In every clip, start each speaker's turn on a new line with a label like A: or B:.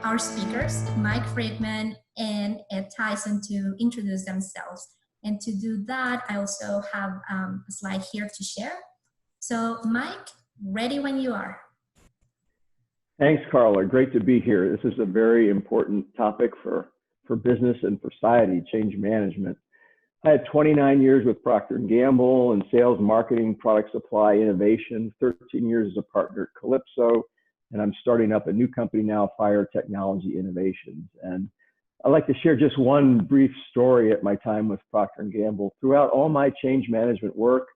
A: our speakers, Mike Friedman and Ed Tyson, to introduce themselves. And to do that, I also have a slide here to share. So Mike, ready when you are.
B: Thanks, Carla. Great to be here. This is a very important topic for business and for society, change management. I had 29 years with Procter & Gamble in sales, marketing, product supply, innovation, 13 years as a partner at Calypso, and I'm starting up a new company now, Fire Technology Innovations. And I'd like to share just one brief story at my time with Procter & Gamble. Throughout all my change management work,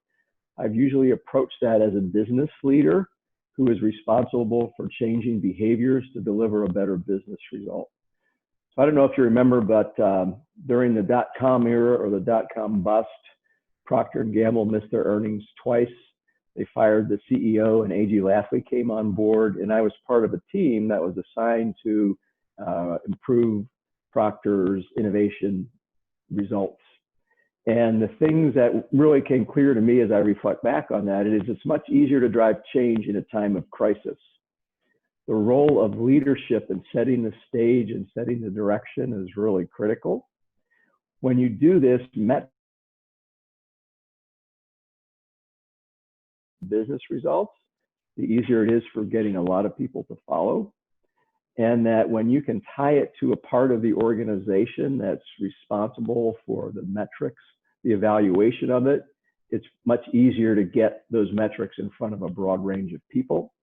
B: I've usually approached that as a business leader who is responsible for changing behaviors to deliver a better business result. So I don't know if you remember, but during the dot-com era or the dot-com bust, Procter & Gamble missed their earnings twice. They fired the CEO and A.G. Lafley came on board, and I was part of a team that was assigned to improve Procter's innovation results. And the things that really came clear to me as I reflect back on that is it's much easier to drive change in a time of crisis. The role of leadership in setting the stage and setting the direction is really critical. When you do this, business results, the easier it is for getting a lot of people to follow. And that when you can tie it to a part of the organization that's responsible for the metrics, the evaluation of it, it's much easier to get those metrics in front of a broad range of people.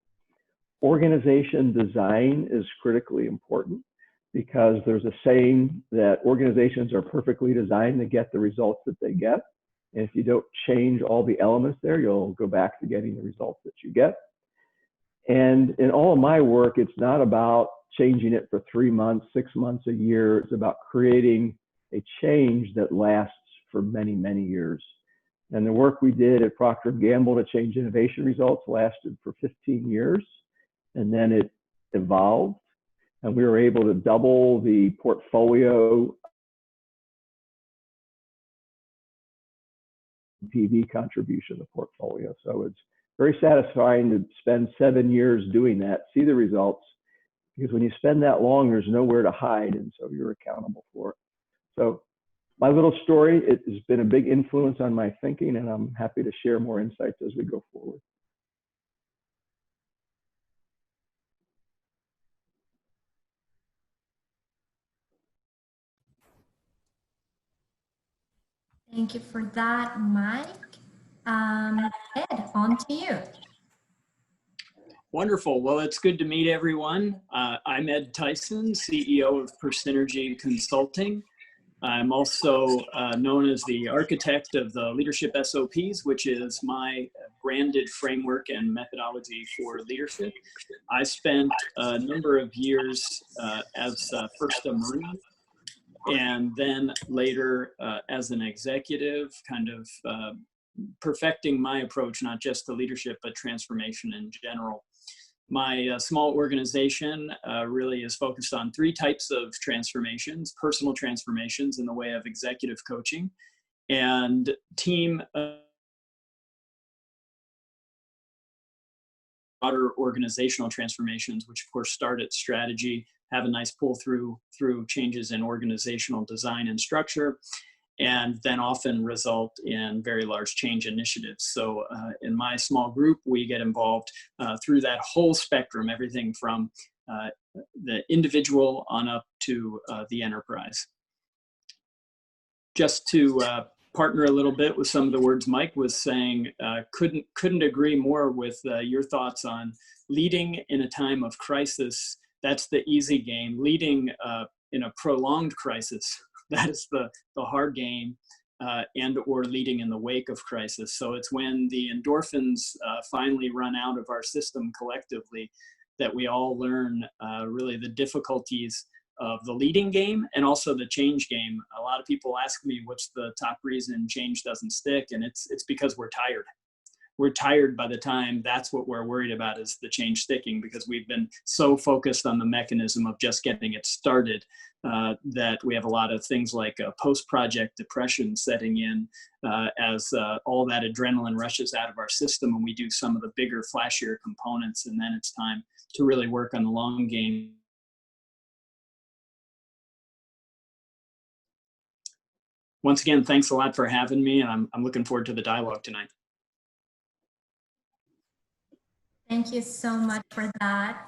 B: Organization design is critically important because there's a saying that organizations are perfectly designed to get the results that they get. And if you don't change all the elements there, you'll go back to getting the results that you get. And in all of my work, it's not about changing it for 3 months, 6 months, a year. It's about creating a change that lasts for many, many years. And the work we did at Procter & Gamble to change innovation results lasted for 15 years. And then it evolved. And we were able to double the portfolio PV contribution of the portfolio. So it's very satisfying to spend 7 years doing that, see the results, because when you spend that long, there's nowhere to hide, and so you're accountable for it. So my little story, it has been a big influence on my thinking, and I'm happy to share more insights as we go forward.
A: Thank you for that, Mike. Ed, on to you.
C: Wonderful. Well, it's good to meet everyone. I'm Ed Tyson, CEO of Persynergy Consulting. I'm also known as the architect of the Leadership SOPs, which is my branded framework and methodology for leadership. I spent a number of years as first a Marine, and then later as an executive, kind of perfecting my approach, not just to leadership, but transformation in general. My small organization really is focused on 3 types of transformations: personal transformations in the way of executive coaching, and team broader organizational transformations, which of course start at strategy, have a nice pull through changes in organizational design and structure, and then often result in very large change initiatives. So in my small group, we get involved through that whole spectrum, everything from the individual on up to the enterprise. Just to partner a little bit with some of the words Mike was saying, couldn't agree more with your thoughts on leading in a time of crisis. That's the easy game. Leading in a prolonged crisis, that is the hard game, and or leading in the wake of crisis. So it's when the endorphins finally run out of our system collectively that we all learn really the difficulties of the leading game and also the change game. A lot of people ask me what's the top reason change doesn't stick, and it's because we're tired. We're tired by the time that's what we're worried about, is the change sticking, because we've been so focused on the mechanism of just getting it started that we have a lot of things like post-project depression setting in as all that adrenaline rushes out of our system and we do some of the bigger, flashier components, and then it's time to really work on the long game once again, thanks a lot for having me, and I'm looking forward to the dialogue tonight.
A: Thank you so much for that,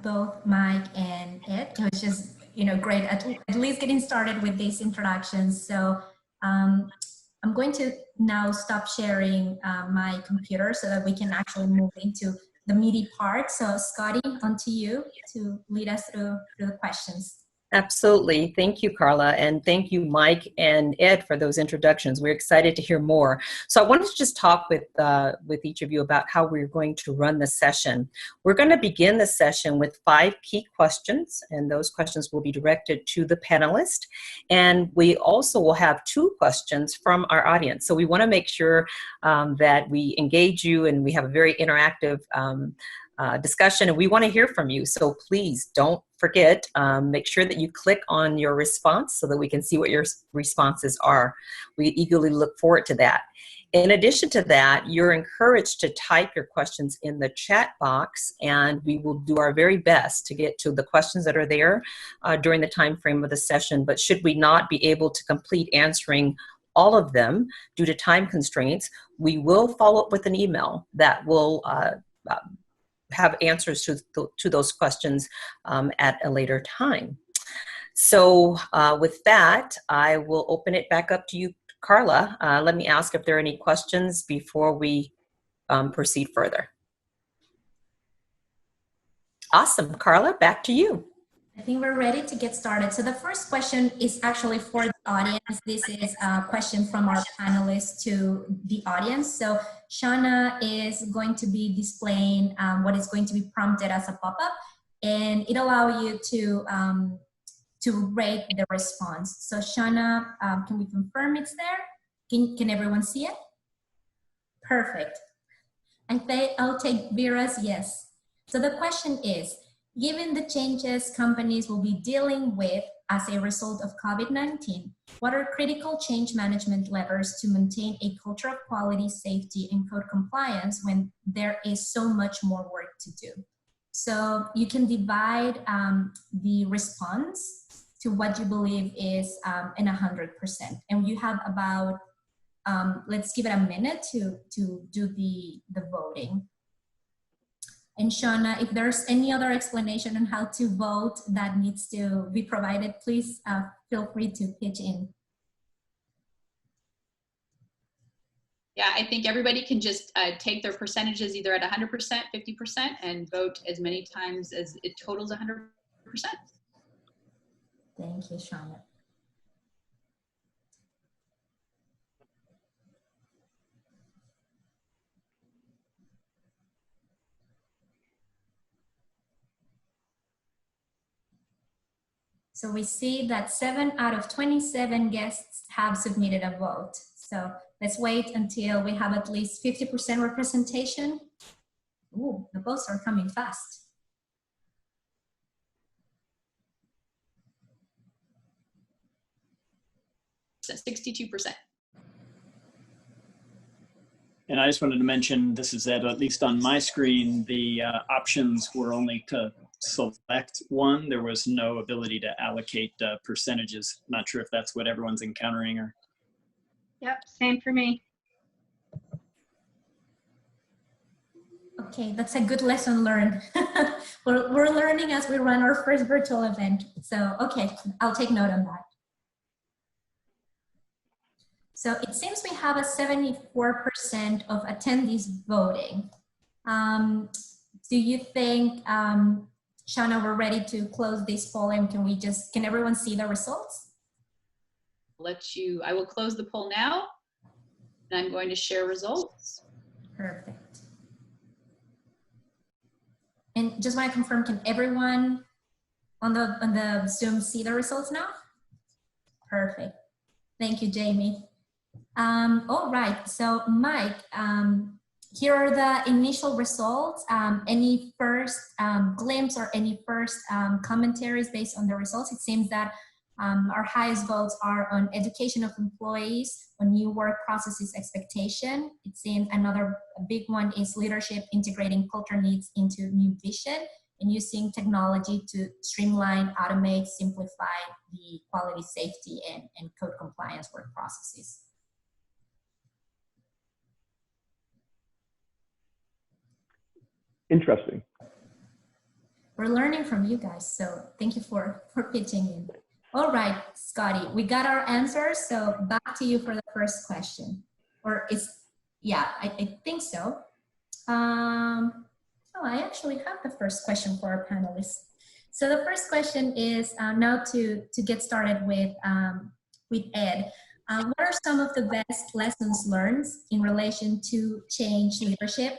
A: both Mike and Ed. It was just, great at least getting started with these introductions. So I'm going to now stop sharing my computer so that we can actually move into the meaty part. So Scotty, on to you to lead us through the questions.
D: Absolutely. Thank you, Carla. And thank you, Mike and Ed, for those introductions. We're excited to hear more. So I wanted to just talk with each of you about how we're going to run the session. We're going to begin the session with 5 key questions, and those questions will be directed to the panelist. And we also will have 2 questions from our audience. So we want to make sure that we engage you and we have a very interactive discussion, and we want to hear from you. So please don't forget, make sure that you click on your response so that we can see what your responses are. We eagerly look forward to that. In addition to that, you're encouraged to type your questions in the chat box, and we will do our very best to get to the questions that are there during the time frame of the session. But should we not be able to complete answering all of them due to time constraints, we will follow up with an email that will have answers to those questions at a later time. So with that, I will open it back up to you, Carla. Let me ask if there are any questions before we proceed further. Awesome. Carla, back to you.
A: I think we're ready to get started. So the first question is actually for the audience. This is a question from our panelists to the audience. So Shauna is going to be displaying what is going to be prompted as a pop-up, and it allows you to rate the response. So Shauna, can we confirm it's there? Can everyone see it? Perfect. I'll take Vera's yes. So the question is, given the changes companies will be dealing with as a result of COVID-19, what are critical change management levers to maintain a culture of quality, safety, and code compliance when there is so much more work to do? So you can divide the response to what you believe is in 100%. And you have about, let's give it a minute to do the voting. And Shauna, if there's any other explanation on how to vote that needs to be provided, please feel free to pitch in.
E: Yeah, I think everybody can just take their percentages either at 100%, 50%, and vote as many times as it totals 100%.
A: Thank you, Shauna. So we see that 7 out of 27 guests have submitted a vote. So let's wait until we have at least 50% representation. Ooh, the votes are coming fast.
E: So 62%.
C: And I just wanted to mention, this is at least on my screen, the options were only to select one. There was no ability to allocate percentages. Not sure if that's what everyone's encountering or.
F: Yep, same for me.
A: Okay, that's a good lesson learned. we're learning as we run our first virtual event. So, okay, I'll take note on that. So it seems we have a 74% of attendees voting. Do you think, Shauna, we're ready to close this poll, and can everyone see the results?
E: I will close the poll now, and I'm going to share results.
A: Perfect. And just want to confirm, can everyone on the Zoom see the results now? Perfect. Thank you, Jamie. All right, so Mike, here are the initial results. Any first glimpse or any first commentaries based on the results? It seems that our highest votes are on education of employees, on new work processes expectation. It seems another big one is leadership integrating culture needs into new vision. and using technology to streamline, automate, simplify the quality, safety, and code compliance work processes.
B: Interesting.
A: We're learning from you guys, so thank you for pitching in. All right, Scotty, we got our answers, so back to you for the first question. Or yeah, I think so. Oh, I actually have the first question for our panelists. So the first question is now to get started with Ed. What are some of the best lessons learned in relation to change leadership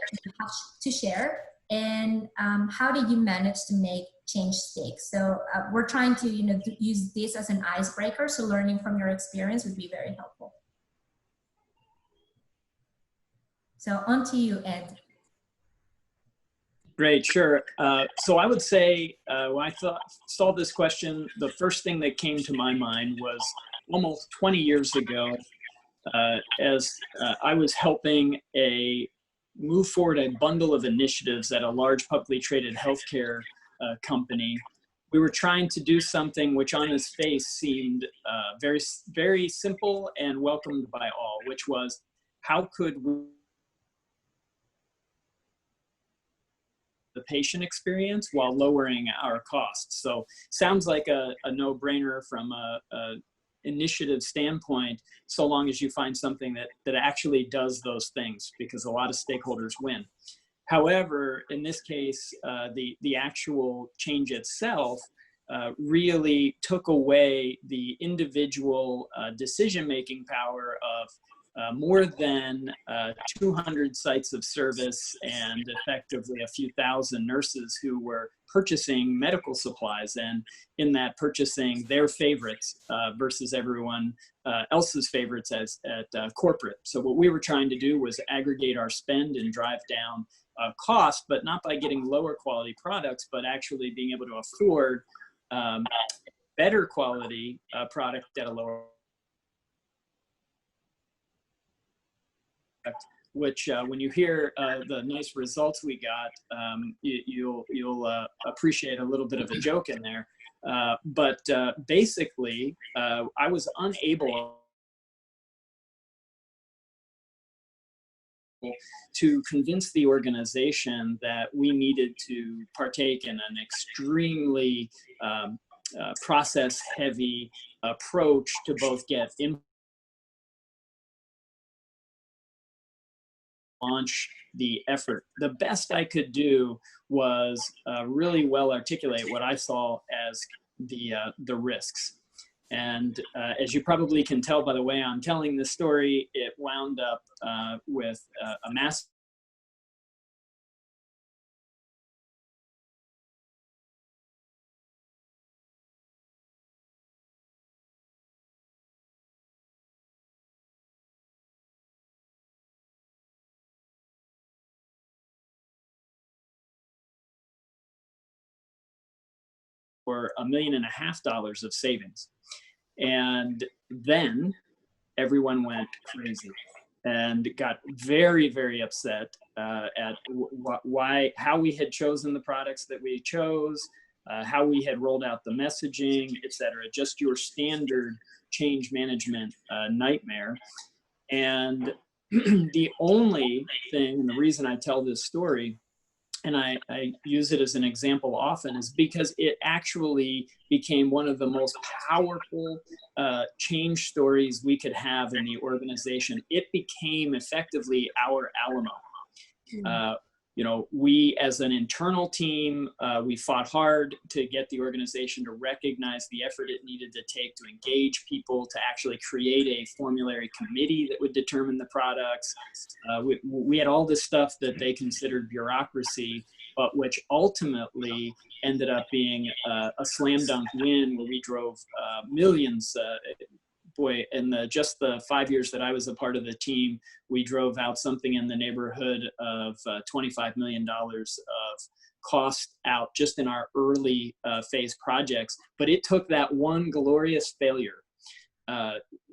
A: to share? And how did you manage to make change stick? So we're trying to use this as an icebreaker, so learning from your experience would be very helpful. So on to you, Ed.
C: Great, sure. So I would say when I saw this question, the first thing that came to my mind was almost 20 years ago, as I was helping move forward a bundle of initiatives at a large publicly traded healthcare company. We were trying to do something which on its face seemed very, very simple and welcomed by all, which was how could we the patient experience while lowering our costs. So sounds like a no-brainer from a initiative standpoint, so long as you find something that actually does those things, because a lot of stakeholders win. However, in this case, the actual change itself really took away the individual decision-making power of more than 200 sites of service and effectively a few thousand nurses who were purchasing medical supplies, and in that purchasing their favorites versus everyone else's favorites at corporate. So what we were trying to do was aggregate our spend and drive down cost, but not by getting lower quality products, but actually being able to afford better quality product at a lower, which when you hear the nice results we got, you'll appreciate a little bit of a joke in there. But basically, I was unable to convince the organization that we needed to partake in an extremely process-heavy approach to both get launch the effort. The best I could do was really well articulate what I saw as the risks. And as you probably can tell by the way I'm telling this story, it wound up with a massive for $1.5 million of savings. And then everyone went crazy and got very, very upset at how we had chosen the products that we chose, how we had rolled out the messaging, etc. Just your standard change management nightmare. And the only thing, and the reason I tell this story, and I use it as an example often, is because it actually became one of the most powerful change stories we could have in the organization. It became effectively our Alamo. We as an internal team, we fought hard to get the organization to recognize the effort it needed to take to engage people, to actually create a formulary committee that would determine the products. We had all this stuff that they considered bureaucracy, but which ultimately ended up being a slam dunk win where we drove millions. In just the 5 years that I was a part of the team, we drove out something in the neighborhood of $25 million of cost out just in our early phase projects. But it took that one glorious failure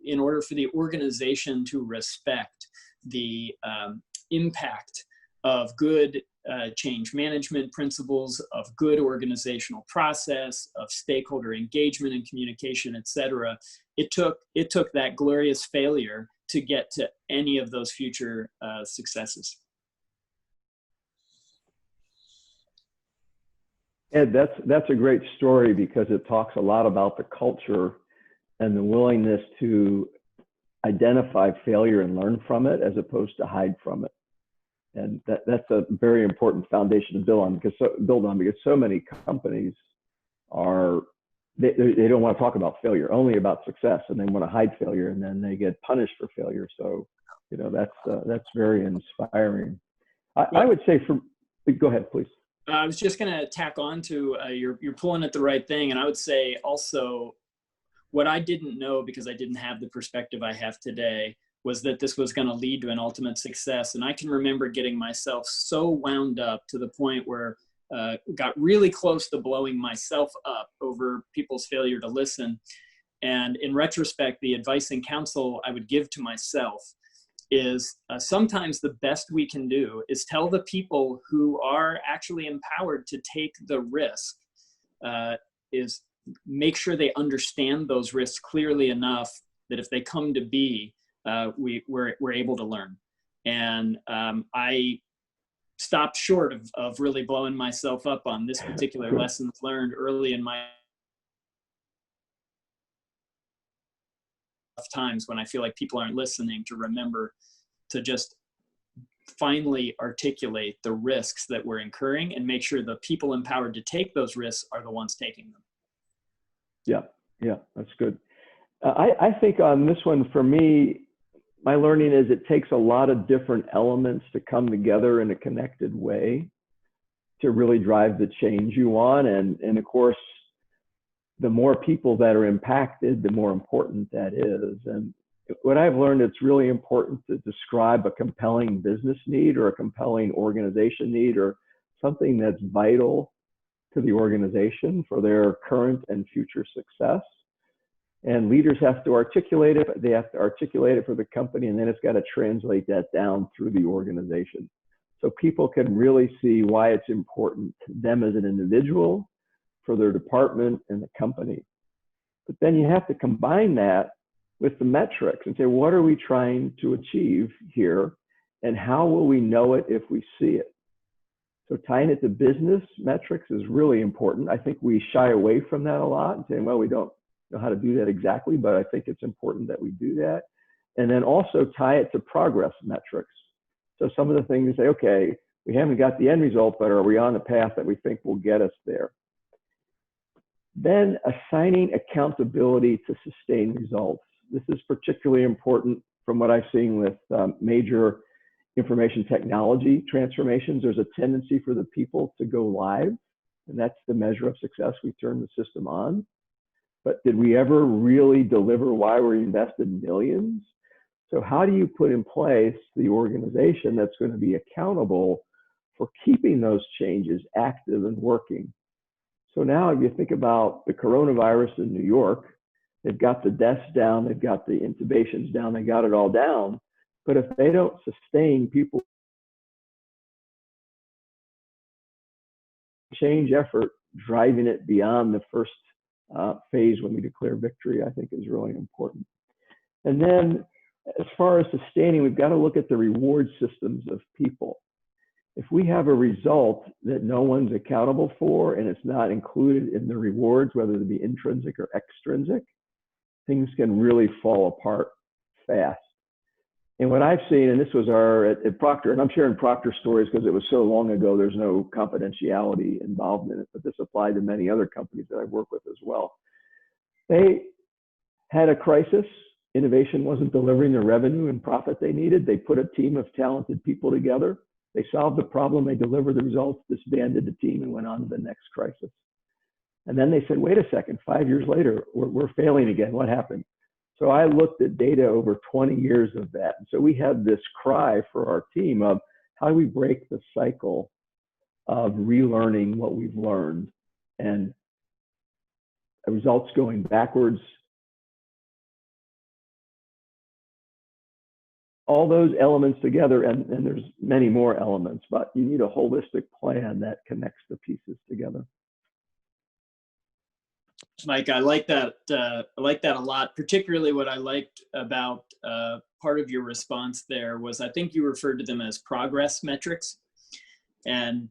C: in order for the organization to respect the impact of good change management principles, of good organizational process, of stakeholder engagement and communication, et cetera. It took that glorious failure to get to any of those future successes.
B: Ed, that's a great story because it talks a lot about the culture and the willingness to identify failure and learn from it as opposed to hide from it. And that's a very important foundation to build on because so many companies they don't want to talk about failure, only about success, and they want to hide failure, and then they get punished for failure. So, that's very inspiring. I would say go ahead, please.
C: I was just going to tack on to you're pulling at the right thing, and I would say also what I didn't know because I didn't have the perspective I have today was that this was going to lead to an ultimate success. And I can remember getting myself so wound up to the point where got really close to blowing myself up over people's failure to listen. And in retrospect, the advice and counsel I would give to myself is sometimes the best we can do is tell the people who are actually empowered to take the risk, is make sure they understand those risks clearly enough that if they come to be, we're able to learn. And I stopped short of really blowing myself up on this particular lessons learned early in my times when I feel like people aren't listening, to remember to just finally articulate the risks that we're incurring and make sure the people empowered to take those risks are the ones taking them.
B: Yeah, that's good. I think on this one, for me, my learning is it takes a lot of different elements to come together in a connected way to really drive the change you want. And of course, the more people that are impacted, the more important that is. And what I've learned, it's really important to describe a compelling business need or a compelling organization need or something that's vital to the organization for their current and future success. And leaders have to articulate it. They have to articulate it for the company, and then it's got to translate that down through the organization. So people can really see why it's important to them as an individual, for their department and the company. But then you have to combine that with the metrics and say, what are we trying to achieve here? And how will we know it if we see it? So tying it to business metrics is really important. I think we shy away from that a lot and saying, well, we don't know how to do that exactly, but I think it's important that we do that. And then also tie it to progress metrics. So some of the things say, okay, we haven't got the end result, but are we on the path that we think will get us there? Then assigning accountability to sustain results. This is particularly important from what I've seen with major information technology transformations. There's a tendency for the people to go live, and that's the measure of success. We turn the system on. But did we ever really deliver why we invested millions? So how do you put in place the organization that's going to be accountable for keeping those changes active and working? So now if you think about the coronavirus in New York, they've got the deaths down, they've got the intubations down, they got it all down. But if they don't sustain people change effort, driving it beyond the first phase when we declare victory, I think is really important. And then as far as sustaining, we've got to look at the reward systems of people. If we have a result that no one's accountable for and it's not included in the rewards, whether it be intrinsic or extrinsic, things can really fall apart fast. And what I've seen, and this was at Procter, and I'm sharing Procter stories because it was so long ago, there's no confidentiality involved in it, but this applied to many other companies that I work with as well. They had a crisis. Innovation wasn't delivering the revenue and profit they needed. They put a team of talented people together. They solved the problem, they delivered the results, disbanded the team, and went on to the next crisis. And then they said, wait a second, 5 years later, we're failing again. What happened? So I looked at data over 20 years of that. And so we had this cry for our team of how do we break the cycle of relearning what we've learned and results going backwards all those elements together, and there's many more elements, but you need a holistic plan that connects the pieces together.
C: Mike, I like that. I like that a lot. Particularly, what I liked about part of your response there was, I think you referred to them as progress metrics, and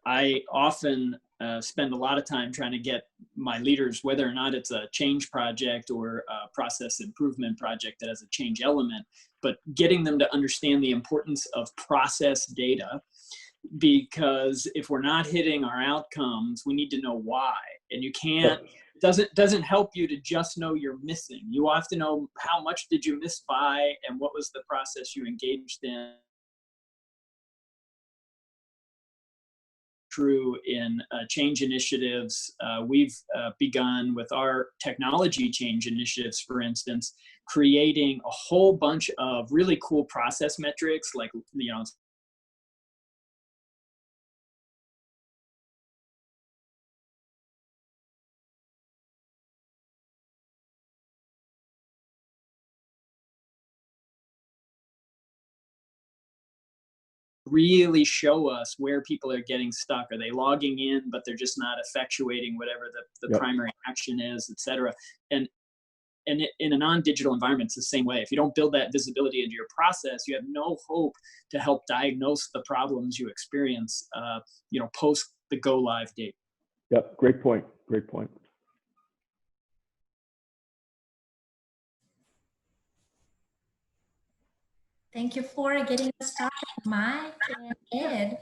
C: I often spend a lot of time trying to get my leaders, whether or not it's a change project or a process improvement project that has a change element, but getting them to understand the importance of process data, because if we're not hitting our outcomes, we need to know why. And you can't, doesn't help you to just know you're missing. You have to know how much did you miss by, and what was the process you engaged in. True in change initiatives. We've begun with our technology change initiatives, for instance, creating a whole bunch of really cool process metrics, like, you know, really show us where people are getting stuck. Are they logging in, but they're just not effectuating whatever the primary action is, et cetera. And in a non-digital environment, it's the same way. If you don't build that visibility into your process, you have no hope to help diagnose the problems you experience, you know, post the go live date.
B: Yep, great point. Great point.
A: Thank you for getting us started, Mike and Ed.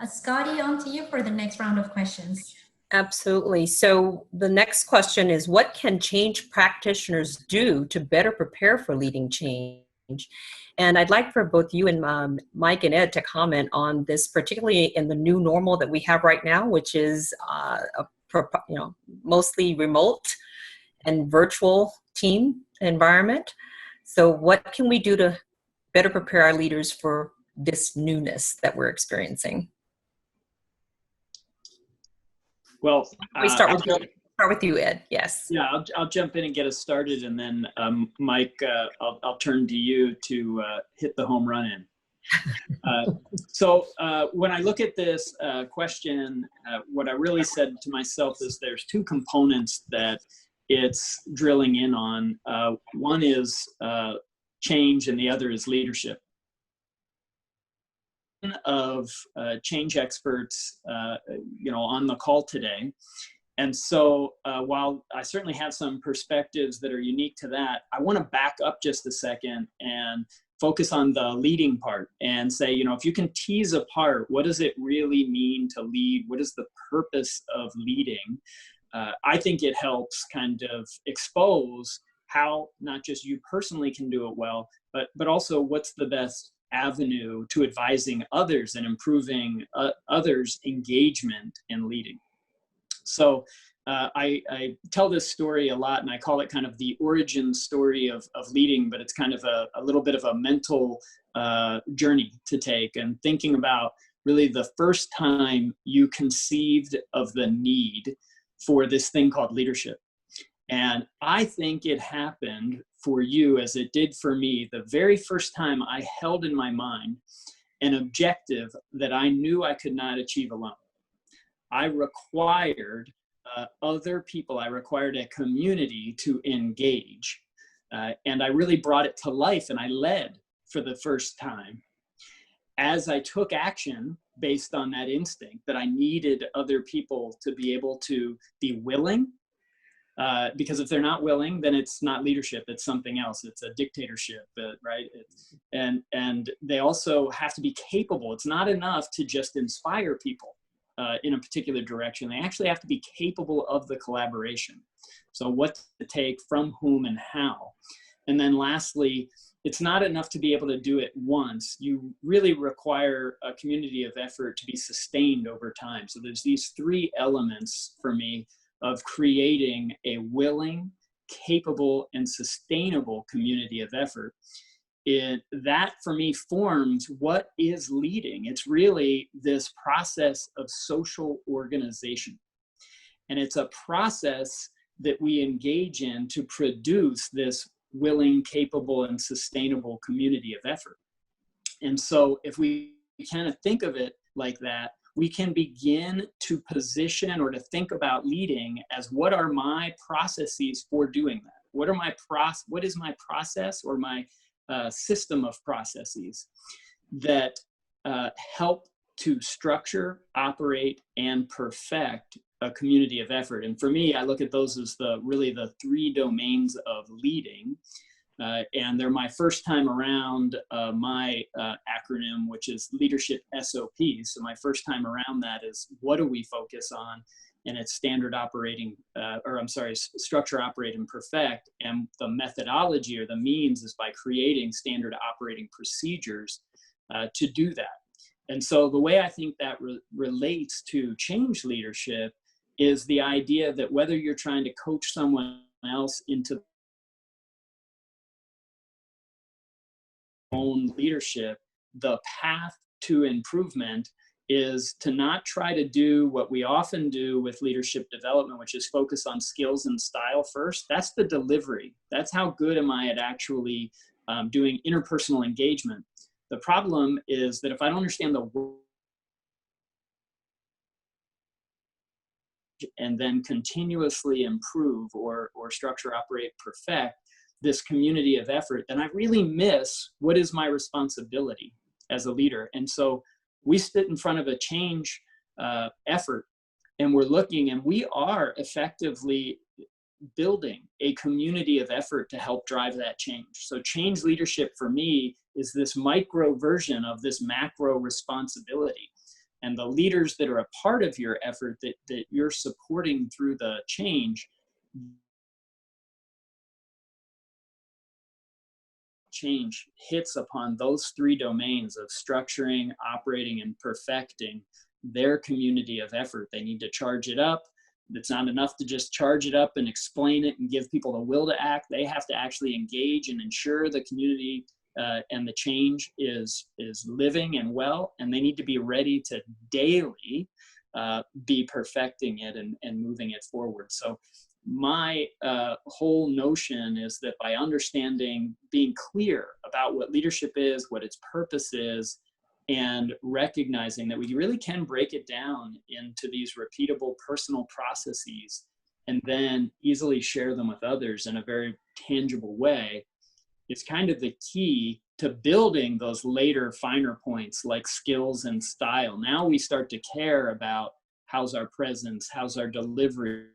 A: Scotty, on to you for the next round of questions.
D: Absolutely. So the next question is, what can change practitioners do to better prepare for leading change? And I'd like for both you and Mike and Ed to comment on this, particularly in the new normal that we have right now, which is mostly remote and virtual team environment. So what can we do to better prepare our leaders for this newness that we're experiencing?
C: Well,
D: we start with you, Ed. Yes.
C: Yeah, I'll jump in and get us started, and then Mike, I'll turn to you to hit the home run in. So when I look at this question, what I really said to myself is there's two components that it's drilling in on. One is change, and the other is leadership. Of change experts, you know, on the call today. And so while I certainly have some perspectives that are unique to that, I want to back up just a second and focus on the leading part and say, you know, if you can tease apart, what does it really mean to lead? What is the purpose of leading? I think it helps kind of expose how not just you personally can do it well, but also what's the best avenue to advising others and improving others' engagement in leading. So I tell this story a lot, and I call it kind of the origin story of leading, but it's kind of a little bit of a mental journey to take, and thinking about really the first time you conceived of the need for this thing called leadership. And I think it happened for you as it did for me the very first time I held in my mind an objective that I knew I could not achieve alone. I required other people, I required a community to engage. And I really brought it to life, and I led for the first time. As I took action based on that instinct that I needed other people to be able to be willing, because if they're not willing, then it's not leadership, it's something else. It's a dictatorship, right? And they also have to be capable. It's not enough to just inspire people in a particular direction. They actually have to be capable of the collaboration. So what to take from whom and how. And then lastly, it's not enough to be able to do it once. You really require a community of effort to be sustained over time. So there's these three elements for me of creating a willing, capable, and sustainable community of effort. That for me forms what is leading. It's really this process of social organization. And it's a process that we engage in to produce this willing, capable, and sustainable community of effort. And so if we kind of think of it like that, we can begin to position or to think about leading as what are my processes for doing that? What is my process or my system of processes that help to structure, operate, and perfect a community of effort? And for me, I look at those as really the three domains of leading. And they're my first time around my acronym, which is Leadership SOP. So my first time around that is what do we focus on? And it's structure, operate, and perfect. And the methodology or the means is by creating standard operating procedures to do that. And so the way I think that relates to change leadership is the idea that whether you're trying to coach someone else into own leadership, the path to improvement is to not try to do what we often do with leadership development, which is focus on skills and style first. That's the delivery. That's how good am I at actually doing interpersonal engagement. The problem is that if I don't understand the word and then continuously improve or structure, operate, perfect this community of effort, then I really miss what is my responsibility as a leader. And so we sit in front of a change effort and we're looking, and we are effectively building a community of effort to help drive that change. So change leadership for me is this micro version of this macro responsibility. And the leaders that are a part of your effort that you're supporting through the change hits upon those three domains of structuring, operating, and perfecting their community of effort. They need to charge it up. It's not enough to just charge it up and explain it and give people the will to act. They have to actually engage and ensure the community and the change is living and well, and they need to be ready to daily be perfecting it and moving it forward. So my whole notion is that by understanding, being clear about what leadership is, what its purpose is, and recognizing that we really can break it down into these repeatable personal processes and then easily share them with others in a very tangible way, it's kind of the key to building those later finer points like skills and style. Now we start to care about how's our presence, how's our delivery,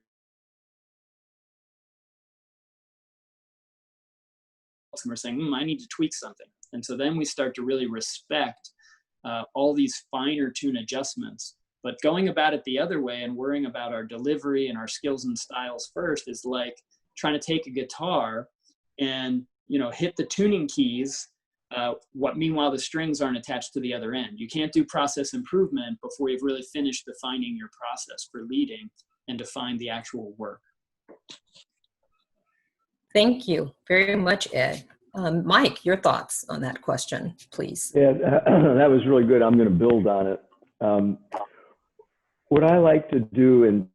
C: and we're saying, I need to tweak something. And so then we start to really respect all these finer tune adjustments. But going about it the other way and worrying about our delivery and our skills and styles first is like trying to take a guitar and hit the tuning keys, meanwhile the strings aren't attached to the other end. You can't do process improvement before you've really finished defining your process for leading and define the actual work.
D: Thank you very much, Ed. Mike, your thoughts on that question, please.
B: Yeah, that was really good. I'm going to build on it. What I like to do,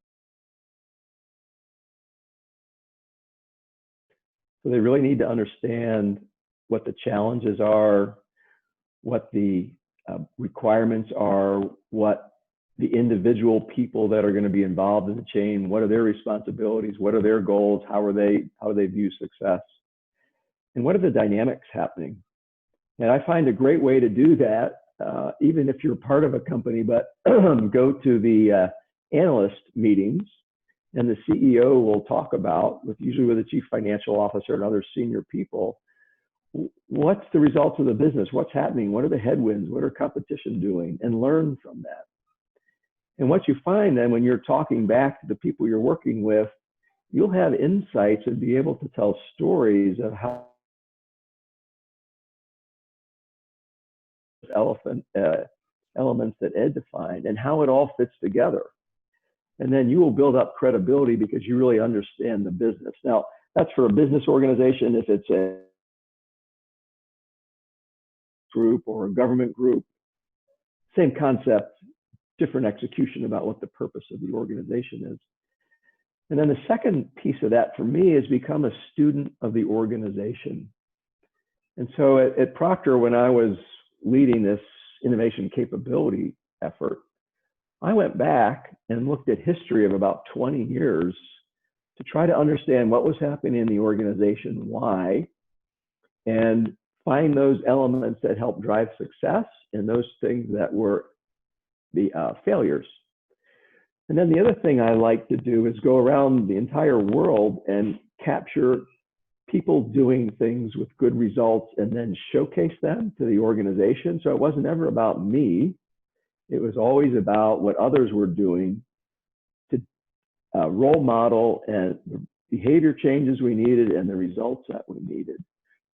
B: so they really need to understand what the challenges are, what the requirements are, what the individual people that are going to be involved in the chain, what are their responsibilities, what are their goals, how do they view success, and what are the dynamics happening. And I find a great way to do that, even if you're part of a company, but go to the analyst meetings, and the CEO will talk about, usually with the chief financial officer and other senior people, what's the results of the business, what's happening, what are the headwinds, what are competition doing, and learn from that. And what you find then when you're talking back to the people you're working with, you'll have insights and be able to tell stories of how elements that Ed defined and how it all fits together. And then you will build up credibility because you really understand the business. Now, that's for a business organization. If it's a group or a government group, same concept, different execution about what the purpose of the organization is. And then the second piece of that for me is become a student of the organization. And so at Procter, when I was leading this innovation capability effort, I went back and looked at history of about 20 years to try to understand what was happening in the organization, why, and find those elements that help drive success and those things that were the failures. And then the other thing I like to do is go around the entire world and capture people doing things with good results and then showcase them to the organization. So it wasn't ever about me. It was always about what others were doing to role model and the behavior changes we needed and the results that we needed.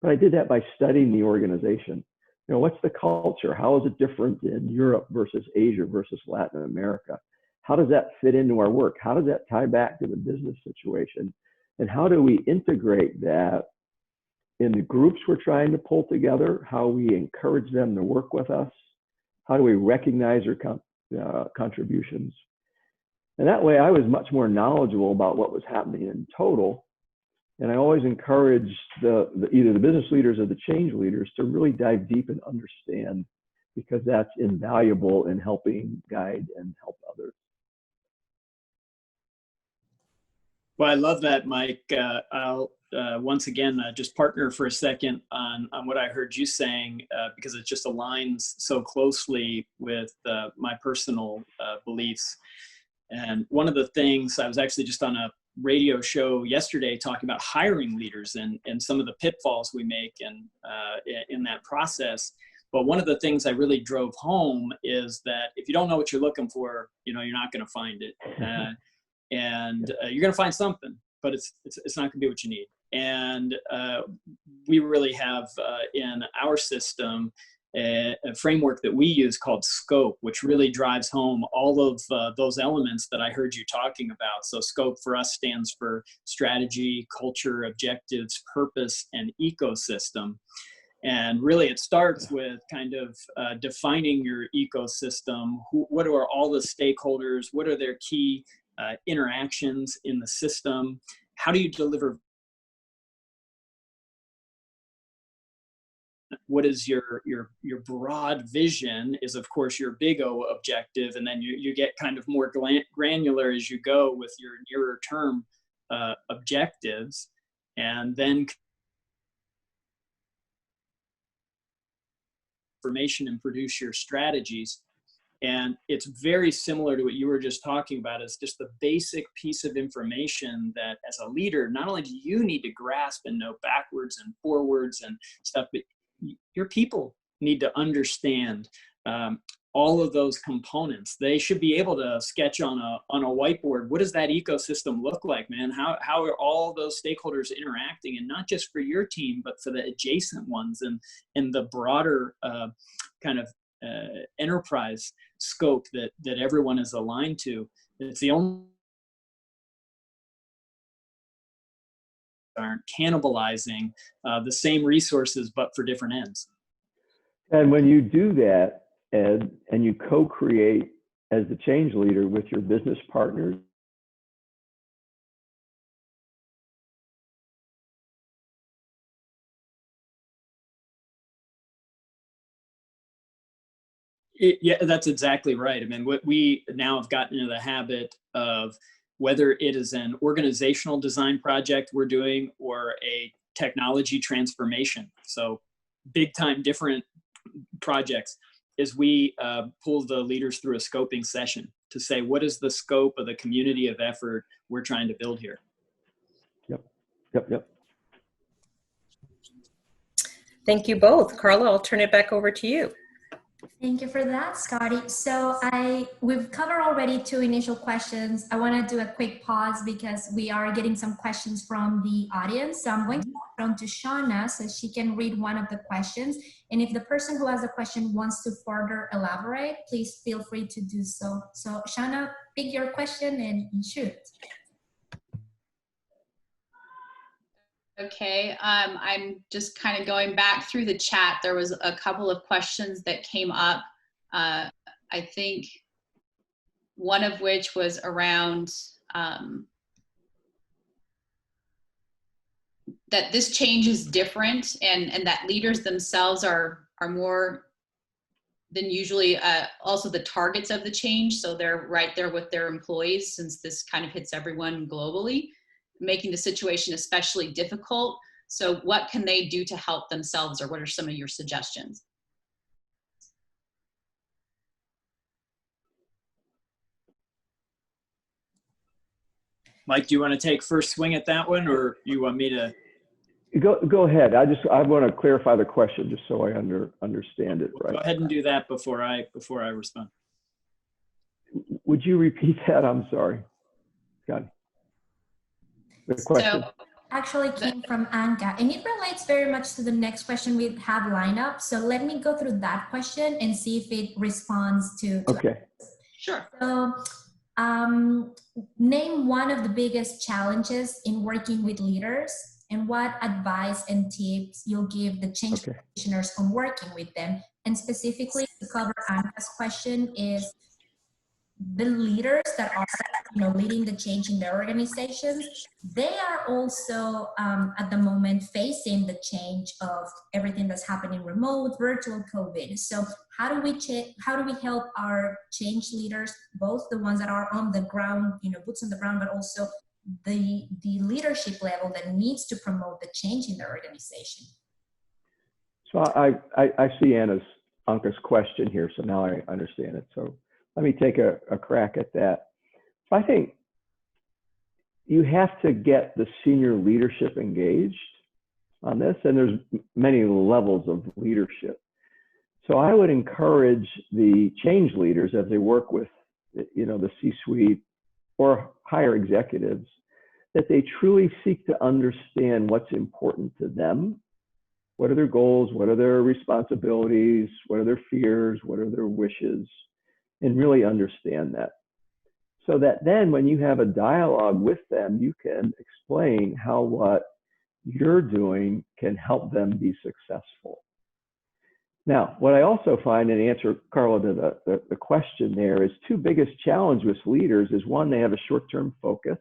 B: But I did that by studying the organization. You know, what's the culture? How is it different in Europe versus Asia versus Latin America? How does that fit into our work? How does that tie back to the business situation? And how do we integrate that in the groups we're trying to pull together? How we encourage them to work with us? How do we recognize their contributions? And that way I was much more knowledgeable about what was happening in total. And I always encouraged either the business leaders or the change leaders to really dive deep and understand, because that's invaluable in helping guide and help others.
C: Well, I love that, Mike. I'll once again just partner for a second on what I heard you saying, because it just aligns so closely with my personal beliefs. And one of the things, I was actually just on a radio show yesterday talking about hiring leaders and some of the pitfalls we make in that process. But one of the things I really drove home is that if you don't know what you're looking for, you're not going to find it. And you're going to find something, but it's not going to be what you need. And we really have in our system a framework that we use called SCOPE, which really drives home all of those elements that I heard you talking about. So SCOPE for us stands for strategy, culture, objectives, purpose, and ecosystem. And really it starts with kind of defining your ecosystem. What are all the stakeholders? What are their key interactions in the system? How do you deliver? What is your broad vision is, of course, your big O objective. And then you get kind of more granular as you go with your nearer term objectives. And then information and produce your strategies. And it's very similar to what you were just talking about. It's just the basic piece of information that as a leader, not only do you need to grasp and know backwards and forwards and stuff, but your people need to understand all of those components. They should be able to sketch on a whiteboard. What does that ecosystem look like, man? How are all those stakeholders interacting, and not just for your team, but for the adjacent ones and the broader kind of enterprise scope that everyone is aligned to. It's the only aren't cannibalizing the same resources, but for different ends.
B: And when you do that, Ed, and you co-create as the change leader with your business partners,
C: Yeah, that's exactly right. I mean, what we now have gotten into the habit of, whether it is an organizational design project we're doing or a technology transformation, so big time different projects, is we pull the leaders through a scoping session to say, what is the scope of the community of effort we're trying to build here?
B: Yep.
D: Thank you both. Carla, I'll turn it back over to you.
A: Thank you for that, Scotty. So we've covered already 2 initial questions. I want to do a quick pause because we are getting some questions from the audience. So I'm going to pass it on to Shauna so she can read one of the questions. And if the person who has the question wants to further elaborate, please feel free to do so. So Shauna, pick your question and shoot.
E: Okay, I'm just kind of going back through the chat. There was a couple of questions that came up. I think one of which was around that this change is different, and that leaders themselves are more then usually also the targets of the change. So they're right there with their employees, since this kind of hits everyone globally, making the situation especially difficult. So what can they do to help themselves, or what are some of your suggestions?
C: Mike, do you want to take first swing at that one, or you want me to?
B: Go ahead. I want to clarify the question just so I understand it right.
C: Go ahead and do that before I respond.
B: Would you repeat that? I'm sorry. God. The question.
E: So,
A: actually came from Anka, and it relates very much to the next question we have lined up. So let me go through that question and see if it responds to
B: Okay.
E: sure.
A: So name one of the biggest challenges in working with leaders, and what advice and tips you'll give the change practitioners on working with them. And specifically to cover Anka's question is the leaders that are leading the change in their organizations, they are also at the moment facing the change of everything that's happening remote, virtual, COVID. So how do we help our change leaders, both the ones that are on the ground, boots on the ground, but also the leadership level that needs to promote the change in their organization?
B: So I see Anka's question here, so now I understand it. So let me take a crack at that. So I think you have to get the senior leadership engaged on this, and there's many levels of leadership. So I would encourage the change leaders as they work with, the C-suite or higher executives, that they truly seek to understand what's important to them. What are their goals? What are their responsibilities? What are their fears? What are their wishes? And really understand that. So that then when you have a dialogue with them, you can explain how what you're doing can help them be successful. Now, what I also find, and answer, Carla, to the question there, is two biggest challenges with leaders is one, they have a short-term focus.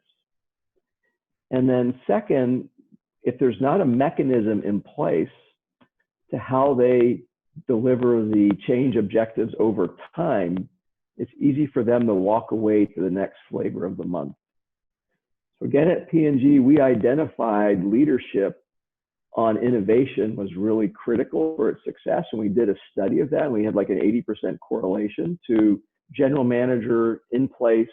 B: And then second, if there's not a mechanism in place to how they deliver the change objectives over time, it's easy for them to walk away to the next flavor of the month. So again, at P&G, we identified leadership on innovation was really critical for its success. And we did a study of that. And we had like an 80% correlation to general manager in place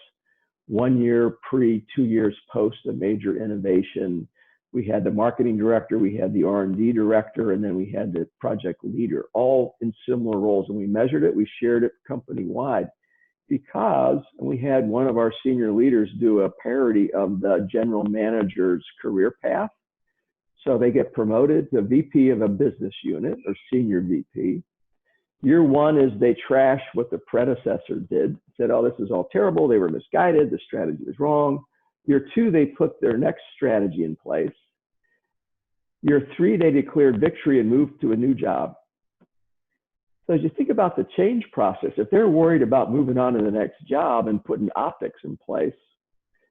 B: 1 year pre, 2 years post a major innovation. We had the marketing director, we had the R&D director, and then we had the project leader, all in similar roles. And we measured it, we shared it company-wide, because we had one of our senior leaders do a parody of the general manager's career path. So they get promoted to VP of a business unit or senior VP. Year one is they trash what the predecessor did, said, oh, this is all terrible, they were misguided, the strategy was wrong. Year two, they put their next strategy in place. Year three, they declared victory and moved to a new job. So as you think about the change process, if they're worried about moving on to the next job and putting optics in place,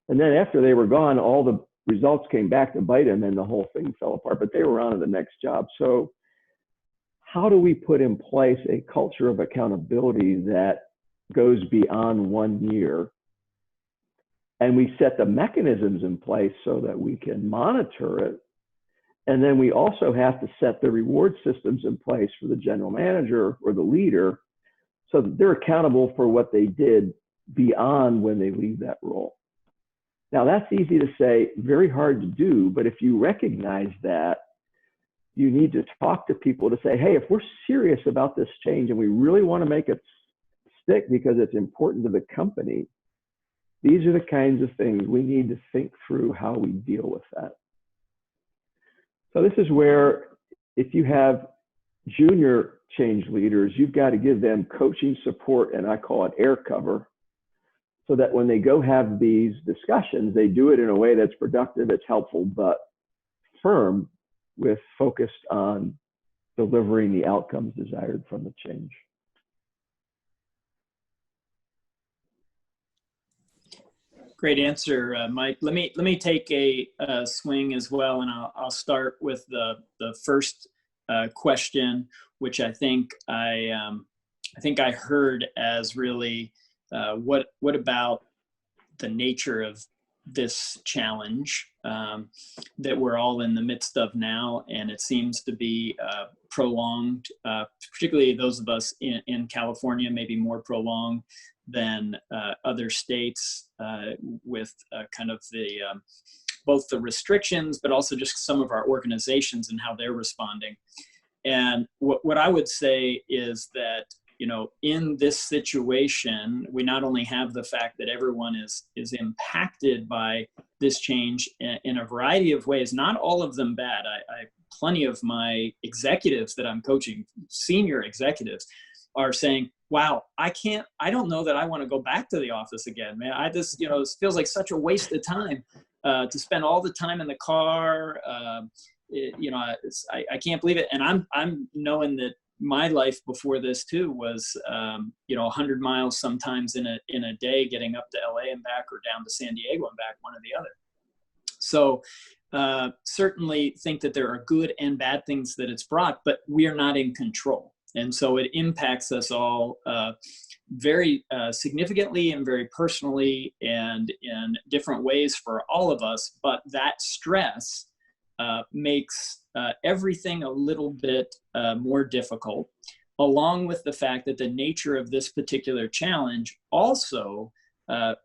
B: and then after they were gone, all the results came back to bite them and the whole thing fell apart, but they were on to the next job. So how do we put in place a culture of accountability that goes beyond 1 year? And we set the mechanisms in place so that we can monitor it. And then we also have to set the reward systems in place for the general manager or the leader so that they're accountable for what they did beyond when they leave that role. Now, that's easy to say, very hard to do, but if you recognize that, you need to talk to people to say, hey, if we're serious about this change and we really want to make it stick because it's important to the company, these are the kinds of things we need to think through how we deal with that. So this is where, if you have junior change leaders, you've got to give them coaching support, and I call it air cover, so that when they go have these discussions, they do it in a way that's productive, it's helpful, but firm, with focused on delivering the outcomes desired from the change.
C: Great answer, Mike. Let me take a swing as well, and I'll start with the first question, which I think I I think I heard as really what about the nature of this challenge that we're all in the midst of now, and it seems to be prolonged, particularly those of us in California, maybe more prolonged than other states with kind of the both the restrictions, but also just some of our organizations and how they're responding. And what I would say is that, you know, in this situation, we not only have the fact that everyone is impacted by this change in a variety of ways, not all of them bad. I plenty of my executives that I'm coaching, senior executives, are saying, wow, I don't know that I want to go back to the office again, man. I just, you know, it feels like such a waste of time to spend all the time in the car. You know, I can't believe it. And I'm knowing that my life before this too was, you know, 100 miles sometimes in a day, getting up to LA and back, or down to San Diego and back, one or the other. So certainly think that there are good and bad things that it's brought, but we are not in control. And so it impacts us all very significantly and very personally and in different ways for all of us. But that stress makes everything a little bit more difficult, along with the fact that the nature of this particular challenge also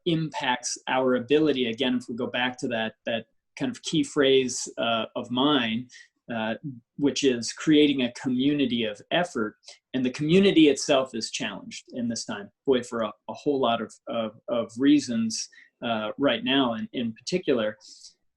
C: impacts our ability, again, if we go back to that kind of key phrase of mine, which is creating a community of effort. And the community itself is challenged in this time, boy, for a whole lot of reasons right now in particular.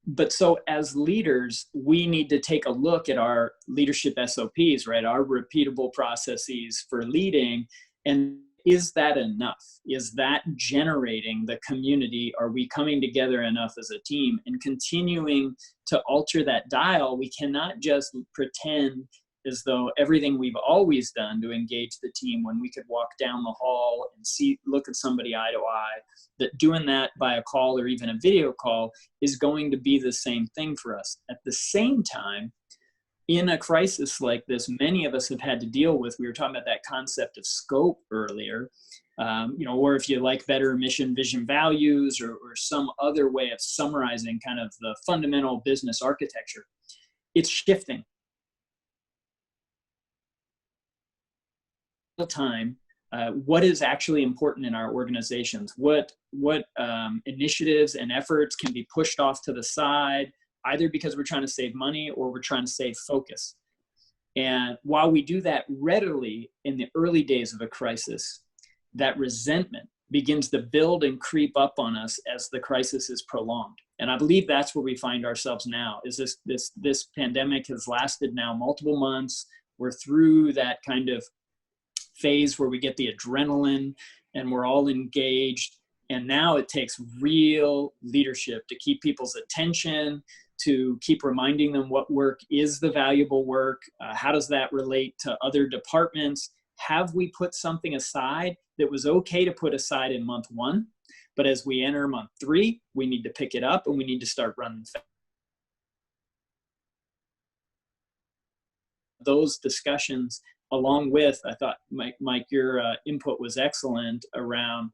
C: But so as leaders, we need to take a look at our leadership SOPs, right? Our repeatable processes for leading. And is that enough? Is that generating the community? Are we coming together enough as a team and continuing to alter that dial? We cannot just pretend as though everything we've always done to engage the team, when we could walk down the hall and look at somebody eye to eye, that doing that by a call or even a video call is going to be the same thing for us. At the same time, in a crisis like this, many of us have had to deal with, we were talking about that concept of scope earlier, you know, or if you like better, mission, vision, values, or some other way of summarizing kind of the fundamental business architecture. It's shifting. Time, what is actually important in our organizations? What initiatives and efforts can be pushed off to the side, either because we're trying to save money or we're trying to save focus. And while we do that readily in the early days of a crisis, that resentment begins to build and creep up on us as the crisis is prolonged. And I believe that's where we find ourselves now, is this pandemic has lasted now multiple months. We're through that kind of phase where we get the adrenaline and we're all engaged. And now it takes real leadership to keep people's attention, to keep reminding them what work is the valuable work. How does that relate to other departments? Have we put something aside that was okay to put aside in month 1? But as we enter month 3, we need to pick it up and we need to start running fast. Those discussions, along with, I thought, Mike, your input was excellent around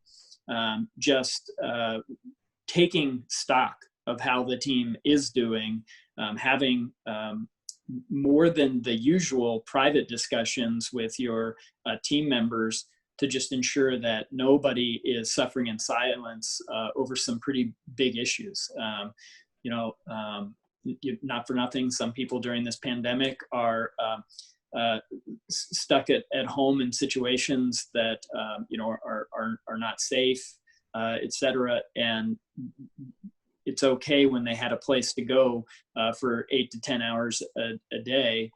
C: just taking stock of how the team is doing, having more than the usual private discussions with your team members to just ensure that nobody is suffering in silence over some pretty big issues. You know, not for nothing, some people during this pandemic are stuck at home in situations that you know are not safe, et cetera. And it's okay when they had a place to go for 8 to 10 hours a day,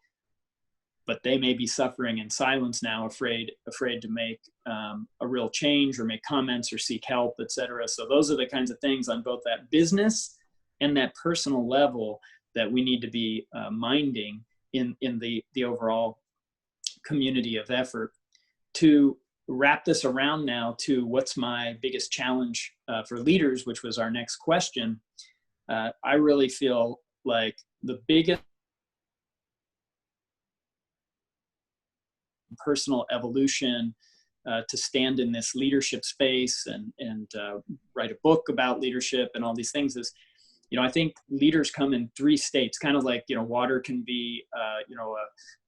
C: but they may be suffering in silence now, afraid to make a real change or make comments or seek help, et cetera. So those are the kinds of things on both that business and that personal level that we need to be minding in the overall community of effort. To wrap this around now to what's my biggest challenge for leaders, which was our next question, I really feel like the biggest personal evolution to stand in this leadership space and write a book about leadership and all these things is, I think leaders come in three states, kind of like, water can be,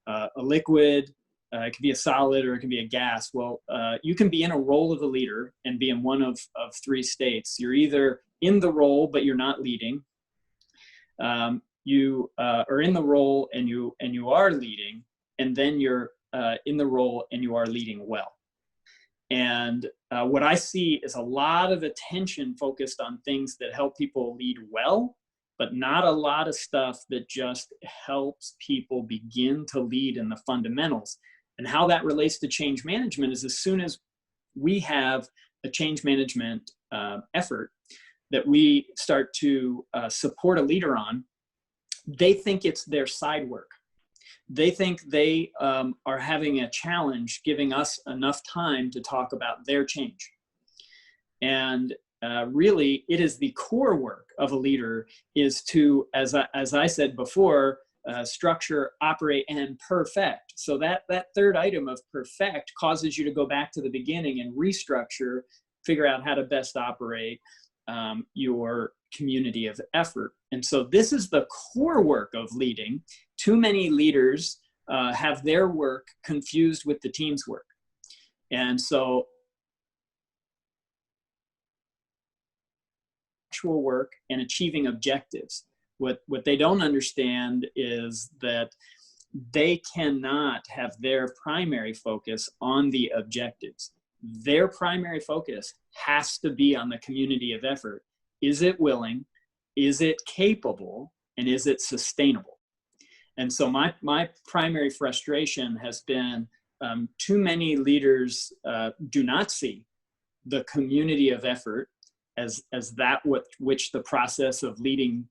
C: a liquid, it can be a solid, or it can be a gas. Well, you can be in a role of a leader and be in one of three states. You're either in the role, but you're not leading. You are in the role and you are leading, and then you're in the role and you are leading well. And what I see is a lot of attention focused on things that help people lead well, but not a lot of stuff that just helps people begin to lead in the fundamentals. And how that relates to change management is, as soon as we have a change management effort that we start to support a leader on, they think it's their side work. They think they are having a challenge giving us enough time to talk about their change. And really, it is the core work of a leader is to, as I said before, structure, operate, and perfect. So that third item of perfect causes you to go back to the beginning and restructure, figure out how to best operate your community of effort. And so this is the core work of leading. Too many leaders have their work confused with the team's work. And so actual work and achieving objectives. What they don't understand is that they cannot have their primary focus on the objectives. Their primary focus has to be on the community of effort. Is it willing? Is it capable? And is it sustainable? And so my primary frustration has been too many leaders do not see the community of effort as that which the process of leading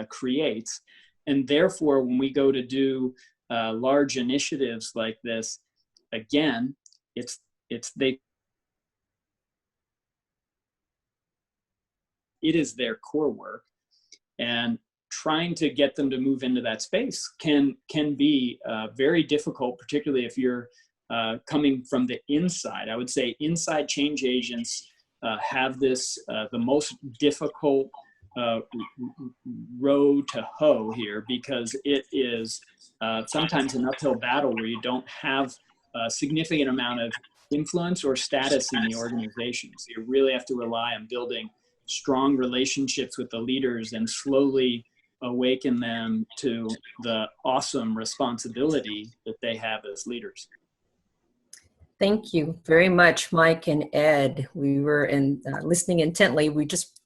C: creates. And therefore, when we go to do large initiatives like this, again, it is their core work, and trying to get them to move into that space can be very difficult, particularly if you're coming from the inside. I would say inside change agents have this the most difficult road to hoe here, because it is sometimes an uphill battle where you don't have a significant amount of influence or status in the organization. So you really have to rely on building strong relationships with the leaders and slowly awaken them to the awesome responsibility that they have as leaders.
D: Thank you very much, Mike and Ed. We were listening intently. We just